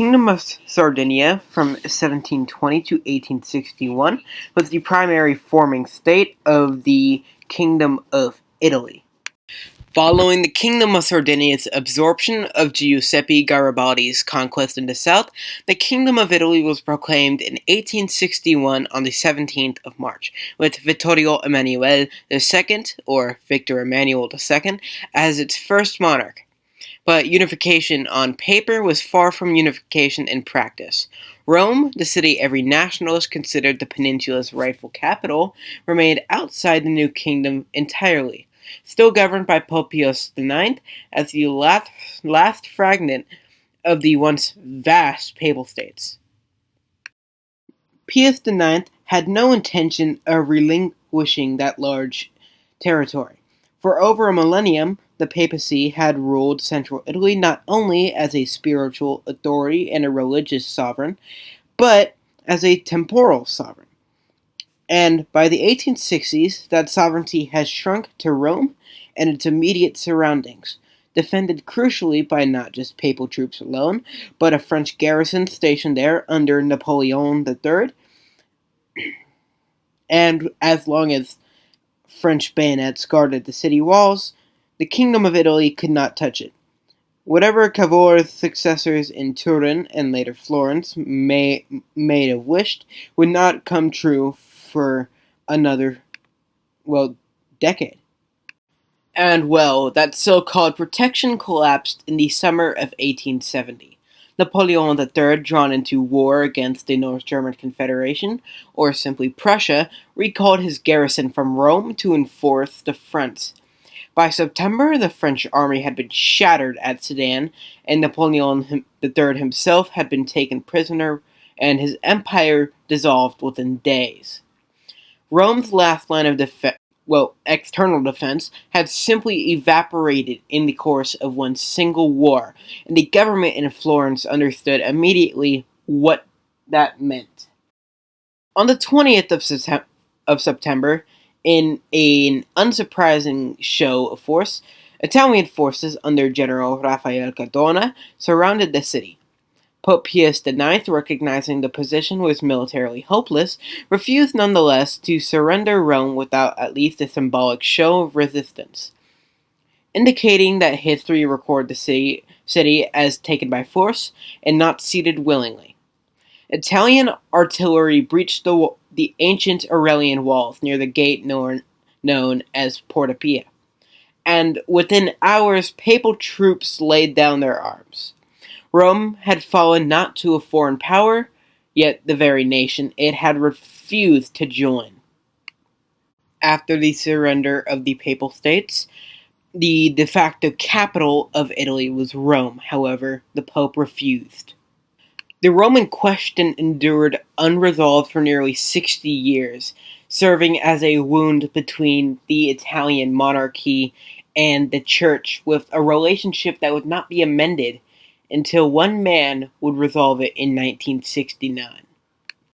Kingdom of Sardinia from 1720 to 1861 was the primary forming state of the Kingdom of Italy. Following the Kingdom of Sardinia's absorption of Giuseppe Garibaldi's conquest in the south, the Kingdom of Italy was proclaimed in 1861 on the 17th of March, with Vittorio Emanuele II, or Victor Emmanuel II, as its first monarch. But unification on paper was far from unification in practice. Rome, the city every nationalist considered the peninsula's rightful capital, remained outside the new kingdom entirely, still governed by Pope Pius IX as the last fragment of the once vast papal states. Pius IX had no intention of relinquishing that large territory. For over a millennium, the papacy had ruled central Italy not only as a spiritual authority and a religious sovereign, but as a temporal sovereign. And by the 1860s, that sovereignty has shrunk to Rome and its immediate surroundings, defended crucially by not just papal troops alone, but a French garrison stationed there under Napoleon III, and as long as French bayonets guarded the city walls, the Kingdom of Italy could not touch it. Whatever Cavour's successors in Turin and later Florence may have wished would not come true for another, decade. And that so-called protection collapsed in the summer of 1870. Napoleon III, drawn into war against the North German Confederation, or simply Prussia, recalled his garrison from Rome to enforce the front. By September, the French army had been shattered at Sedan, and Napoleon III himself had been taken prisoner, and his empire dissolved within days. Rome's last line of external defense had simply evaporated in the course of one single war, and the government in Florence understood immediately what that meant. On the 20th of September, in an unsurprising show of force, Italian forces under General Raffaele Cadorna surrounded the city. Pope Pius IX, recognizing the position was militarily hopeless, refused nonetheless to surrender Rome without at least a symbolic show of resistance, indicating that history records the city as taken by force and not ceded willingly. Italian artillery breached the ancient Aurelian walls near the gate known as Porta Pia, and within hours papal troops laid down their arms. Rome had fallen not to a foreign power, yet the very nation it had refused to join. After the surrender of the Papal States, the de facto capital of Italy was Rome. However, the Pope refused. The Roman question endured unresolved for nearly 60 years, serving as a wound between the Italian monarchy and the Church, with a relationship that would not be amended until one man would resolve it in 1969.